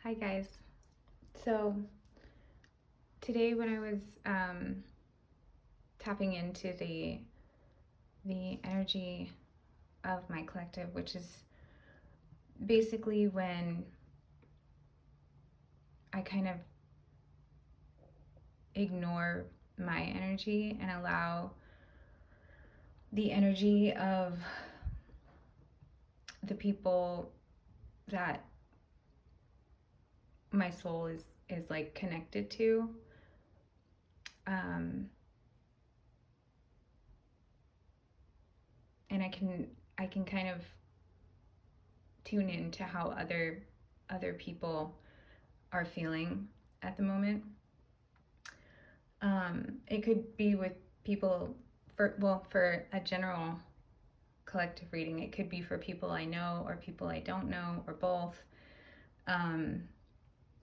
Hi guys. So today when I was tapping into the energy of my collective, which is basically when I kind of ignore my energy and allow the energy of the people that my soul is like connected to, and I can kind of tune in to how other people are feeling at the moment. It could be with people for a general collective reading. It could be for people I know or people I don't know or both.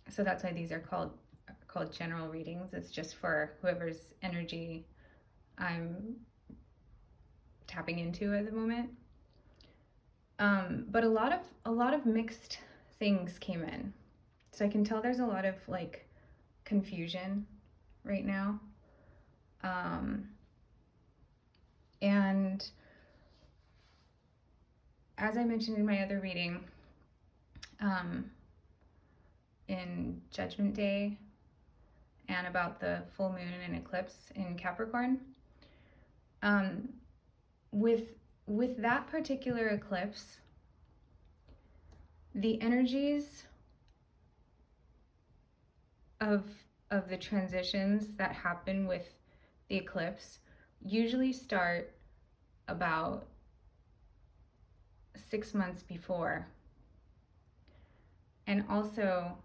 So that's why these are called general readings. It's just for whoever's energy I'm tapping into at the moment. But a lot of mixed things came in, so I can tell there's a lot of like confusion right now. And as I mentioned in my other reading, in Judgment Day and about the full moon and eclipse in Capricorn, with that particular eclipse, the energies of the transitions that happen with the eclipse usually start about 6 months before, and also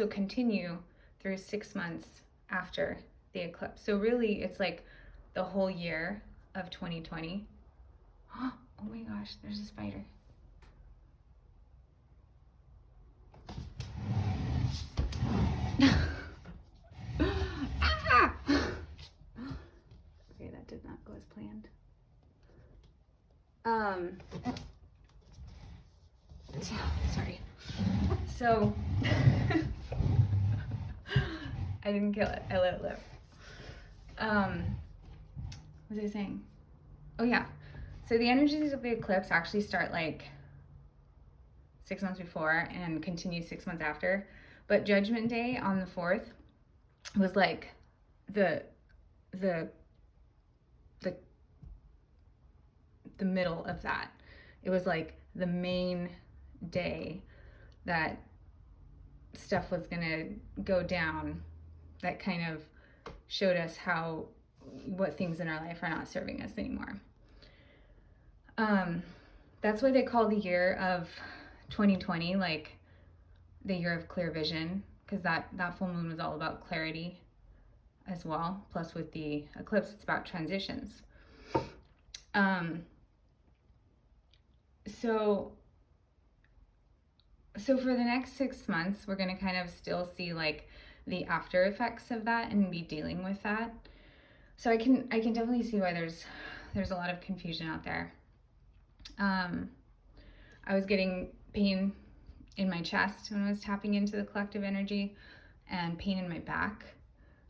continue through 6 months after the eclipse. So really it's like the whole year of 2020. Oh my gosh, there's a spider. Ah! Okay, that did not go as planned. Sorry. So I didn't kill it. I let it live. What was I saying? Oh yeah. So the energies of the eclipse actually start like 6 months before and continue 6 months after. But Judgment Day on the 4th was like the middle of that. It was like the main day that stuff was gonna go down, that kind of showed us what things in our life are not serving us anymore. That's why they call the year of 2020 like the year of clear vision, because that full moon was all about clarity as well. Plus with the eclipse, it's about transitions. So for the next 6 months, we're going to kind of still see like the after effects of that and be dealing with that. So I can definitely see why there's a lot of confusion out there. I was getting pain in my chest when I was tapping into the collective energy, and pain in my back,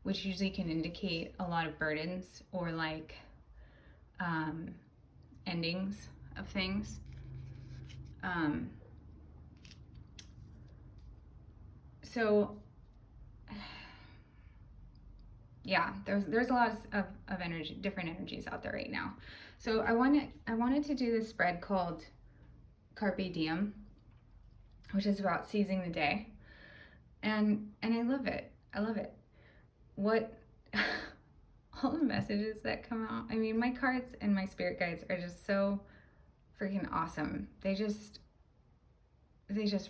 which usually can indicate a lot of burdens or like endings of things. So yeah, there's a lot of energy, different energies out there right now. So I wanted to do this spread called Carpe Diem, which is about seizing the day, and I love it. I love it. What all the messages that come out. I mean, my cards and my spirit guides are just so freaking awesome. They just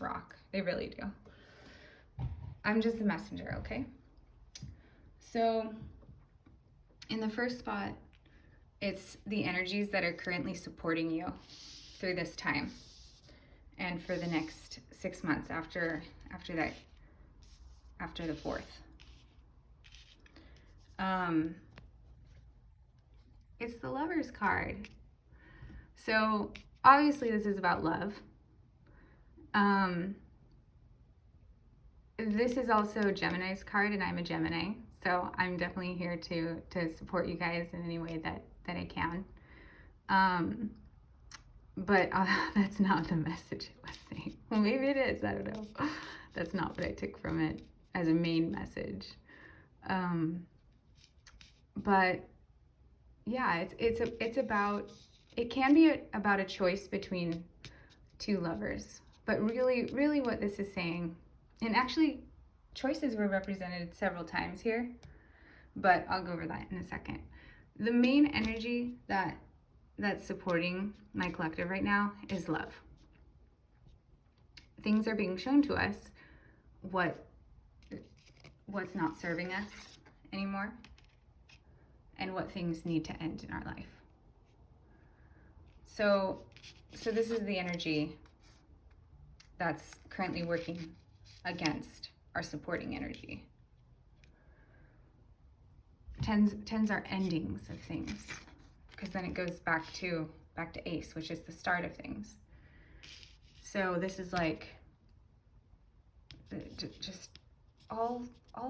rock. They really do. I'm just the messenger, okay? So in the first spot, it's the energies that are currently supporting you through this time and for the next 6 months after the 4th. It's the Lover's card. So obviously this is about love. This is also Gemini's card, and I'm a Gemini, so I'm definitely here to support you guys in any way that I can. But that's not the message it was saying. Well, maybe it is, I don't know. That's not what I took from it as a main message. But yeah, it's about, it can be about a choice between two lovers. But really what this is saying, and actually choices were represented several times here, but I'll go over that in a second. The main energy that's supporting my collective right now is love. Things are being shown to us what's not serving us anymore, and what things need to end in our life. So this is the energy that's currently working against our supporting energy. Tens are endings of things, because then it goes back to Ace, which is the start of things. So this is like just all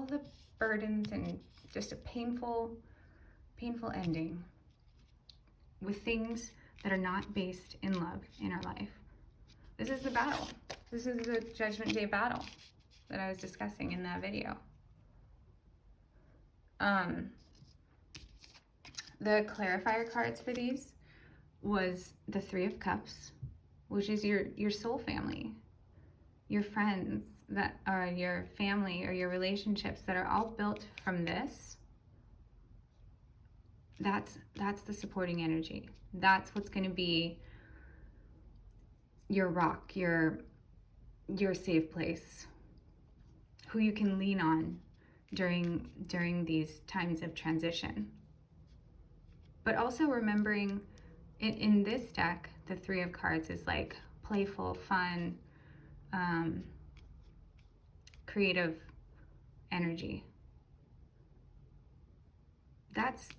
the burdens and just a painful ending with things that are not based in love in our life. This is the battle. This is the Judgment Day battle that I was discussing in that video. The clarifier cards for these was the Three of Cups, which is your soul family, your friends that are your family, or your relationships that are all built from this. That's the supporting energy. That's what's going to be your rock, your safe place, who you can lean on during these times of transition. But also remembering, in this deck, the Three of Cards is like playful, fun, creative energy. That's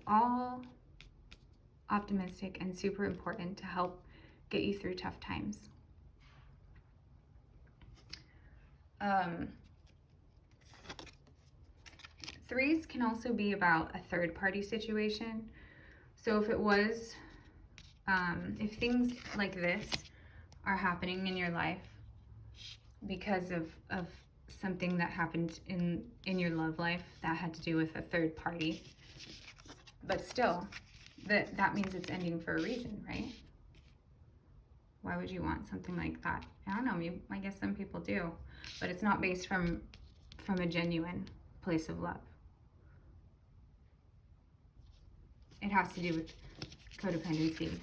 all optimistic and super important to help get you through tough times. Threes can also be about a third party situation. So if it was, if things like this are happening in your life because of something that happened in your love life that had to do with a third party, but still, that means it's ending for a reason, right? Why would you want something like that? I don't know, maybe, I guess some people do, but it's not based from a genuine place of love. It has to do with codependency.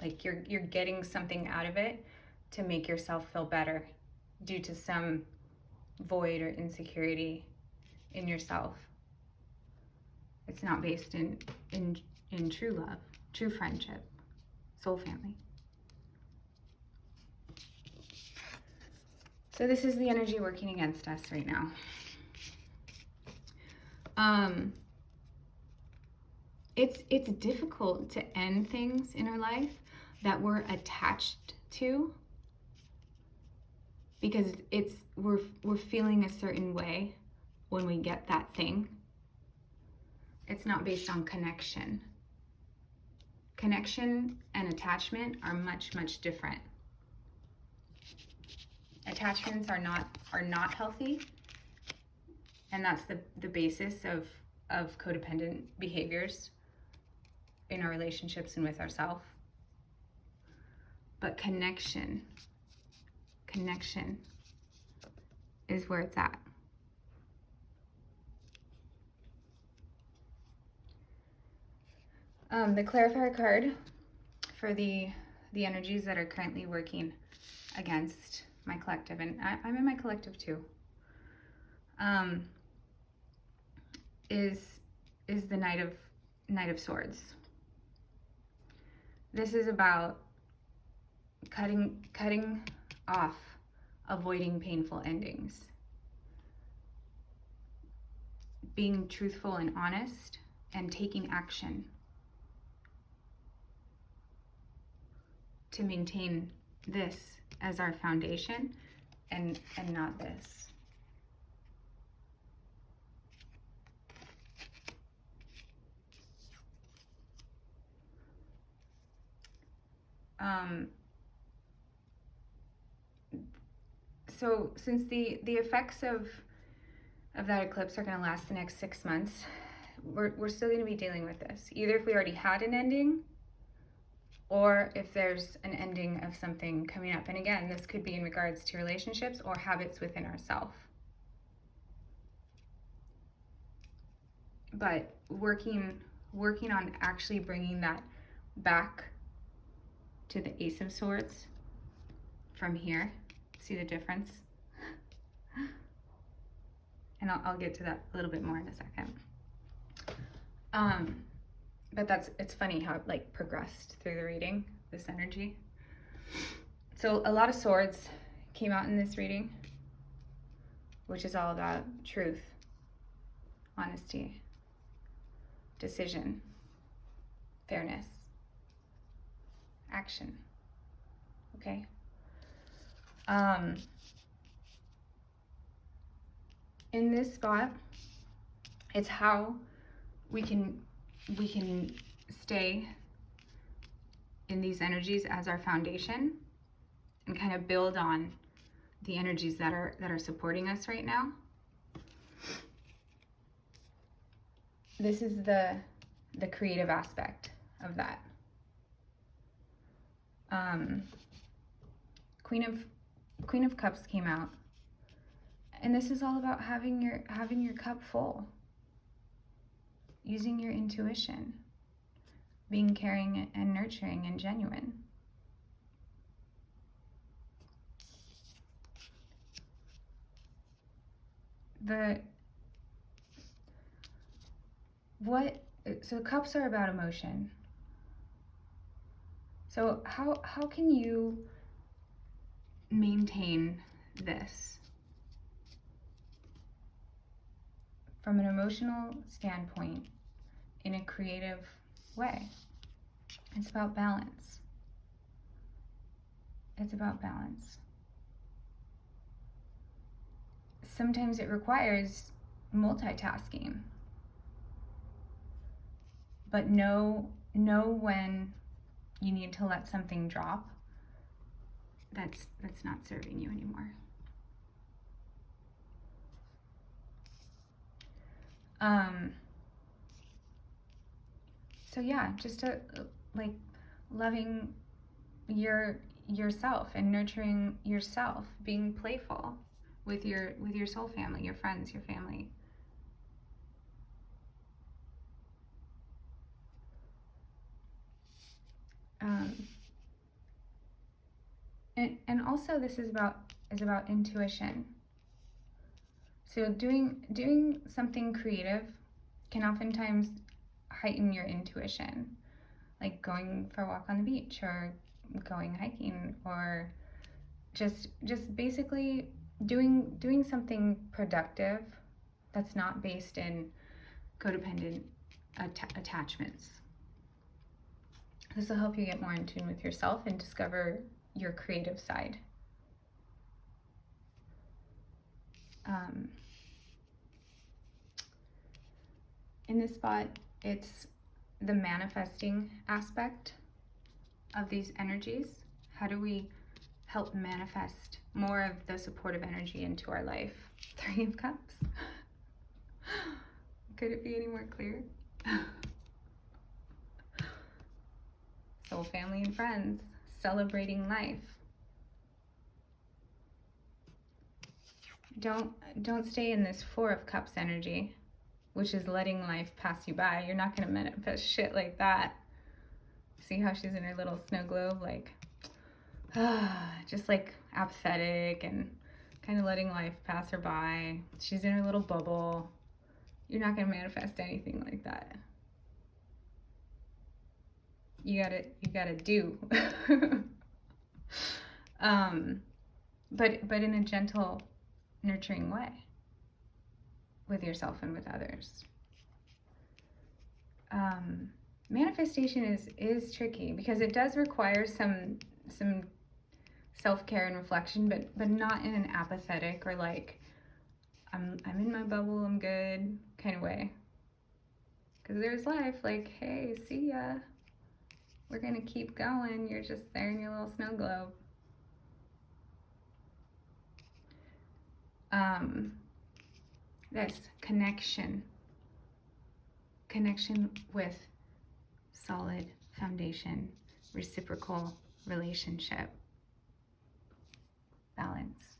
Like you're getting something out of it to make yourself feel better due to some void or insecurity in yourself. It's not based in true love, true friendship, soul family. So this is the energy working against us right now. It's difficult to end things in our life that we're attached to, because we're feeling a certain way when we get that thing. It's not based on connection. Connection and attachment are much different. Attachments are not healthy, and that's the basis of codependent behaviors in our relationships and with ourselves. But connection is where it's at. The clarifier card for the energies that are currently working against my collective, and I'm in my collective too, is the Knight of Swords. This is about cutting off, avoiding painful endings, being truthful and honest and taking action to maintain this as our foundation and not this. So since the effects of that eclipse are going to last the next 6 months, we're still going to be dealing with this. Either if we already had an ending, or if there's an ending of something coming up. And again, this could be in regards to relationships or habits within ourselves. But working on actually bringing that back to the Ace of Swords from here. See the difference? And I'll get to that a little bit more in a second. But it's funny how it like progressed through the reading, this energy. So a lot of swords came out in this reading, which is all about truth, honesty, decision, fairness, action. Okay? In this spot, it's how we can stay in these energies as our foundation and kind of build on the energies that are supporting us right now. This is the creative aspect of that. Queen of Cups came out, and this is all about having your cup full, using your intuition, being caring and nurturing and genuine. So cups are about emotion. So how can you maintain this from an emotional standpoint in a creative way? It's about balance. It's about balance. Sometimes it requires multitasking, but know when you need to let something drop that's not serving you anymore. So yeah, just like loving yourself and nurturing yourself, being playful with your soul family, your friends, your family. And also this is about intuition. So doing something creative can oftentimes heighten your intuition, like going for a walk on the beach or going hiking, or just basically doing something productive that's not based in codependent attachments. This will help you get more in tune with yourself and discover your creative side. In this spot, it's the manifesting aspect of these energies. How do we help manifest more of the supportive energy into our life? 3 of Cups. Could it be any more clear? Soul, family, and friends, celebrating life. Don't stay in this 4 of Cups energy, which is letting life pass you by. You're not going to manifest shit like that. See how she's in her little snow globe, like, just like apathetic and kind of letting life pass her by. She's in her little bubble. You're not going to manifest anything like that. You gotta do. But in a gentle, nurturing way with yourself and with others. manifestation is tricky because it does require some self-care and reflection, but not in an apathetic or like I'm in my bubble, I'm good kind of way. Because there's life, like, hey, see ya. We're gonna keep going. You're just there in your little snow globe. This connection with solid foundation, reciprocal relationship, balance,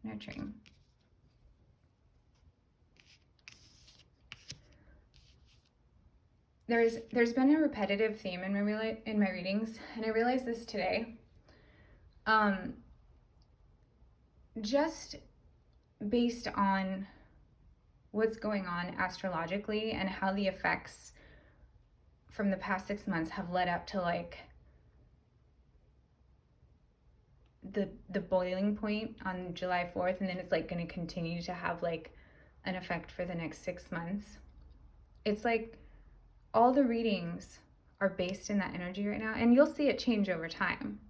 nurturing. There's been a repetitive theme in my readings, and I realized this today. Just based on what's going on astrologically and how the effects from the past 6 months have led up to like the boiling point on July 4th, and then it's like going to continue to have like an effect for the next 6 months. It's like all the readings are based in that energy right now, and you'll see it change over time.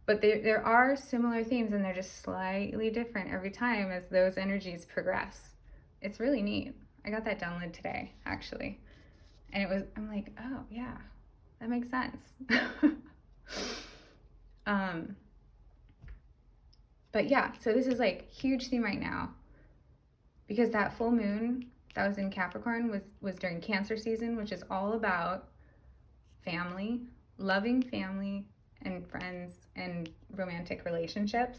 But there are similar themes, and they're just slightly different every time as those energies progress. It's really neat. I got that download today, actually. And I'm like, oh, yeah, that makes sense. But yeah, so this is like huge theme right now. Because that full moon that was in Capricorn was during Cancer season, which is all about family, loving family and friends and romantic relationships,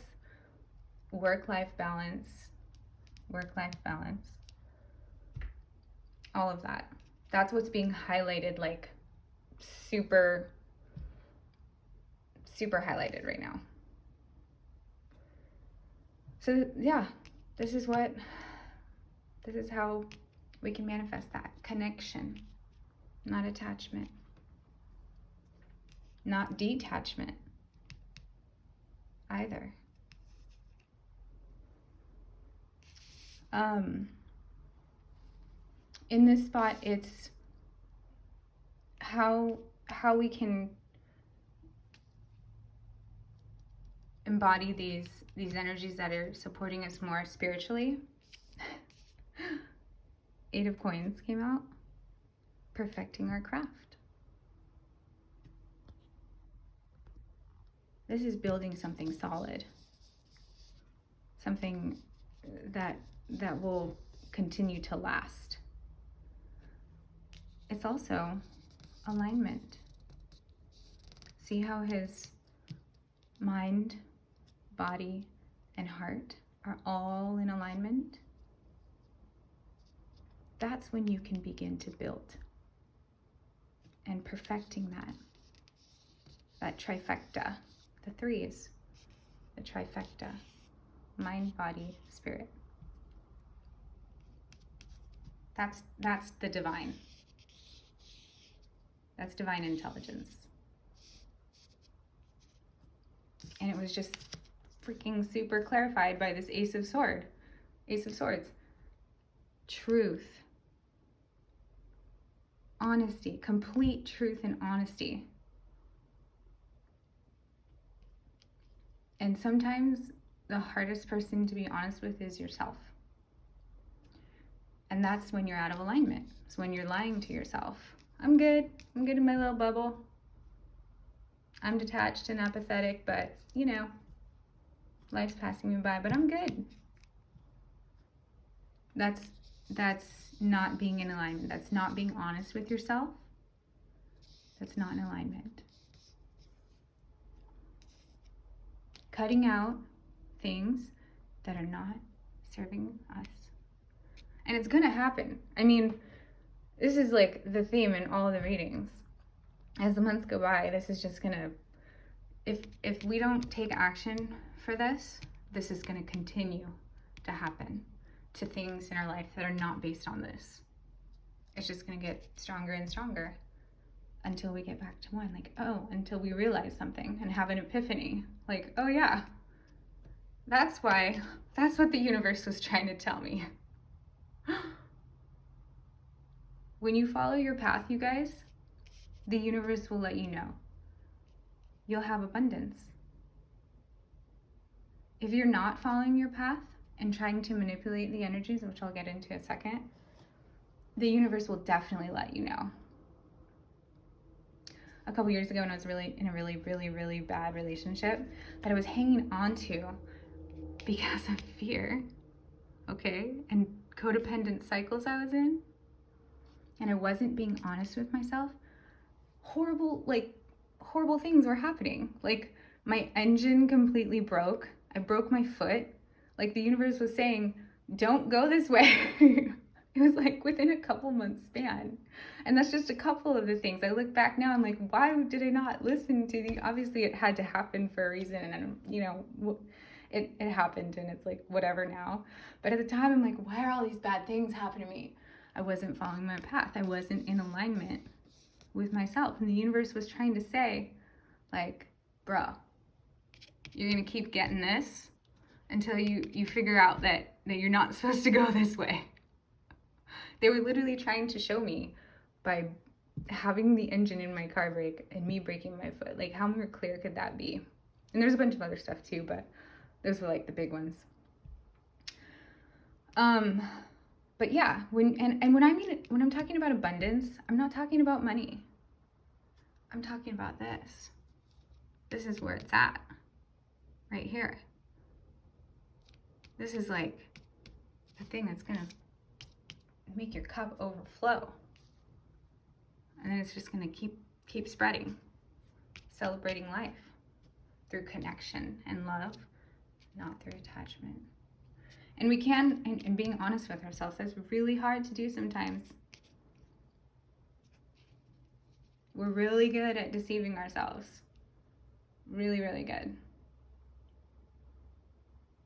work-life balance, all of that. That's what's being highlighted, like super, super highlighted right now. So yeah, this is how we can manifest that connection, not attachment, not detachment either. In this spot, it's how we can embody these energies that are supporting us more spiritually. 8 of Coins came out. Perfecting our craft. This is building something solid. Something that will continue to last. It's also alignment. See how his mind, body, and heart are all in alignment? That's when you can begin to build. And perfecting that trifecta, the threes, the trifecta, mind, body, spirit. That's the divine. That's divine intelligence. And it was just freaking super clarified by this Ace of Swords. Truth. Honesty. Complete truth and honesty. And sometimes the hardest person to be honest with is yourself. And that's when you're out of alignment. It's when you're lying to yourself. I'm good in my little bubble. I'm detached and apathetic, but life's passing me by, but I'm good. That's not being in alignment. That's not being honest with yourself. That's not in alignment. Cutting out things that are not serving us. And it's gonna happen. I mean, this is like the theme in all the readings. As the months go by, this is just gonna, if we don't take action for this is gonna continue to happen to things in our life that are not based on this. It's just gonna get stronger and stronger until we get back to one. Until we realize something and have an epiphany. Like, oh yeah, that's what the universe was trying to tell me. When you follow your path, you guys, the universe will let you know. You'll have abundance. If you're not following your path and trying to manipulate the energies, which I'll get into in a second, the universe will definitely let you know. A couple years ago when I was in a really bad relationship that I was hanging on to because of fear, okay, and codependent cycles I was in, and I wasn't being honest with myself, horrible things were happening. Like, my engine completely broke. I broke my foot. Like, the universe was saying, don't go this way. It was like within a couple months span. And that's just a couple of the things. I look back now, I'm like, why did I not listen to the, obviously it had to happen for a reason. And, you know, it happened, and it's like, whatever now. But at the time, I'm like, why are all these bad things happening to me? I wasn't following my path. I wasn't in alignment with myself. And the universe was trying to say, like, bruh, you're going to keep getting this until you figure out that you're not supposed to go this way. They were literally trying to show me by having the engine in my car break and me breaking my foot. Like, how more clear could that be? And there's a bunch of other stuff too, but those were like the big ones. But yeah, when I'm talking about abundance, I'm not talking about money. I'm talking about this. This is where it's at. Right here. This is like the thing that's gonna make your cup overflow. And then it's just gonna keep spreading. Celebrating life through connection and love, not through attachment. And we can, and being honest with ourselves, that's really hard to do sometimes. We're really good at deceiving ourselves. Really good.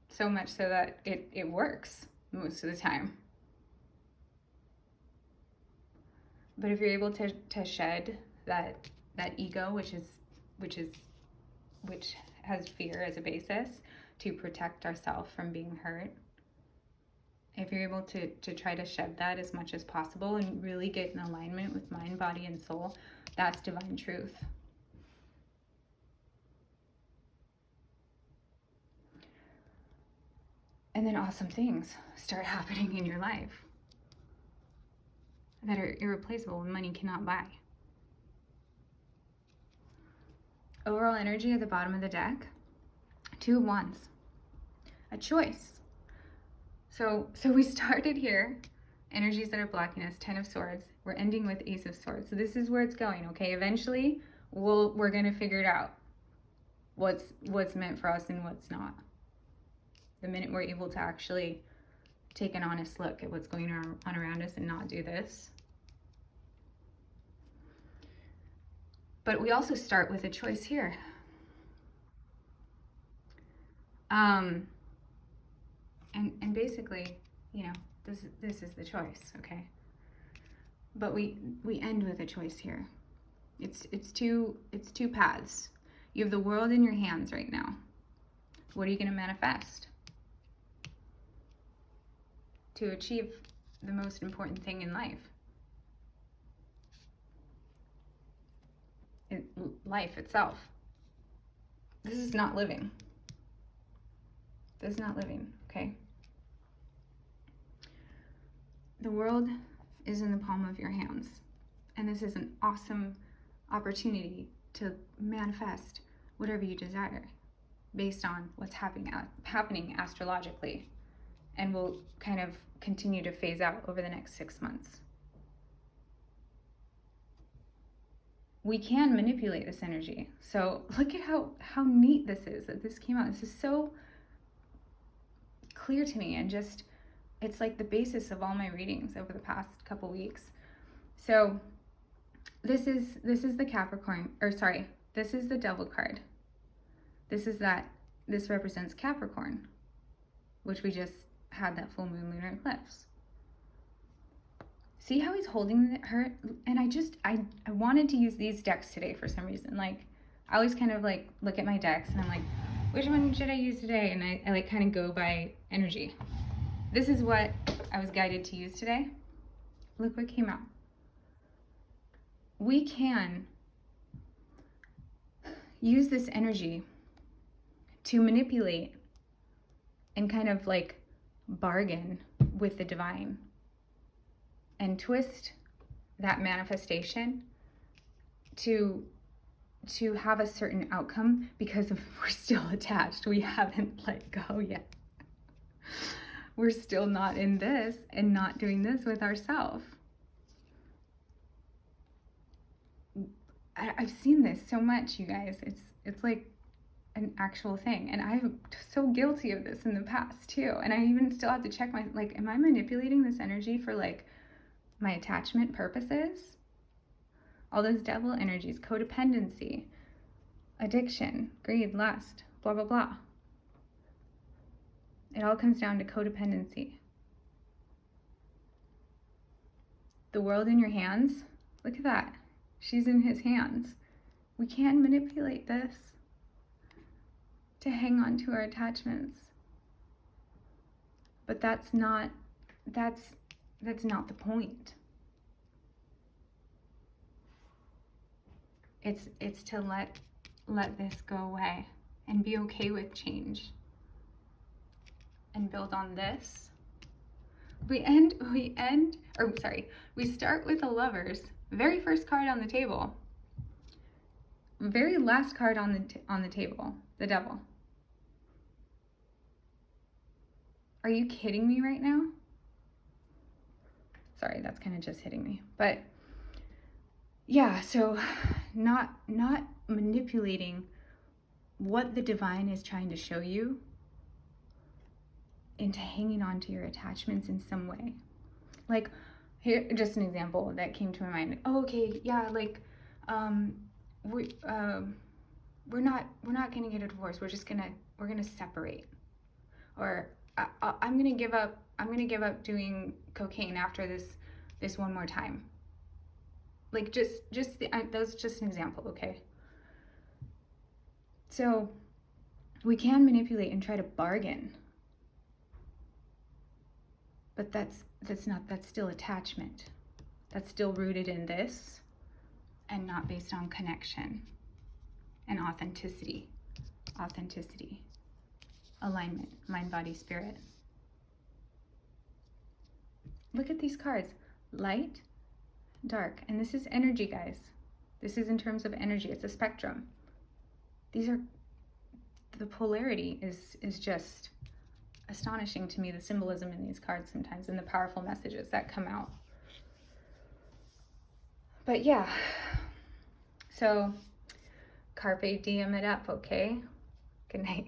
So much so that it works most of the time. But if you're able to shed that ego, which has fear as a basis to protect ourselves from being hurt, if you're able to try to shed that as much as possible and really get in alignment with mind, body, and soul, that's divine truth. And then awesome things start happening in your life that are irreplaceable and money cannot buy. Overall energy at the bottom of the deck, 2 of Wands, a choice. So we started here, energies that are blocking us, 10 of Swords. We're ending with Ace of Swords. So this is where it's going, okay? Eventually, we're gonna figure it out. What's meant for us and what's not. The minute we're able to actually take an honest look at what's going on around us and not do this. But we also start with a choice here. And basically, you know, this is the choice, okay? But we end with a choice here. It's two paths. You have the world in your hands right now. What are you going to manifest to achieve the most important thing in life? Life itself. This is not living. This is not living, okay? The world is in the palm of your hands. And this is an awesome opportunity to manifest whatever you desire based on what's happening astrologically, and will kind of continue to phase out over the next 6 months. We can manipulate this energy. So look at how neat this is, that this came out. This is so clear to me, and just, it's like the basis of all my readings over the past couple weeks. So this is the Capricorn, or sorry, this is the Devil card. This represents Capricorn, which we just had that full moon lunar eclipse. See how he's holding her? And I wanted to use these decks today for some reason. Like, I always kind of like look at my decks and I'm like, which one should I use today? And I like kind of go by energy. This is what I was guided to use today. Look what came out. we can use this energy to manipulate and kind of like bargain with the divine and twist that manifestation to have a certain outcome because we're still attached. We haven't let go yet. We're still not in this and not doing this with ourselves. I've seen this so much, you guys. It's like an actual thing. And I'm so guilty of this in the past too. And I even still have to check am I manipulating this energy for like my attachment purposes? All those devil energies, codependency, addiction, greed, lust, blah, blah, blah. It all comes down to codependency. The world in your hands, look at that. She's in his hands. We can manipulate this to hang on to our attachments. But that's not the point. It's to let this go away and be okay with change and build on this. We start with the Lovers, very first card on the table, very last card on the table, the Devil. Are you kidding me right now? Sorry, that's kind of just hitting me. But yeah, so not manipulating what the divine is trying to show you into hanging on to your attachments in some way. Like, here, just an example that came to my mind. Oh, okay, yeah, like, we're not gonna get a divorce. We're gonna separate. Or I'm gonna give up doing cocaine after this one more time. Like, that's just an example, okay? So we can manipulate and try to bargain, but that's still attachment. That's still rooted in this and not based on connection and authenticity, alignment, mind, body, spirit. Look at these cards, light, dark, and this is energy, guys. This is in terms of energy. It's a spectrum. The polarity is just astonishing to me, the symbolism in these cards sometimes and the powerful messages that come out. But yeah, so Carpe Diem it up, okay? Good night.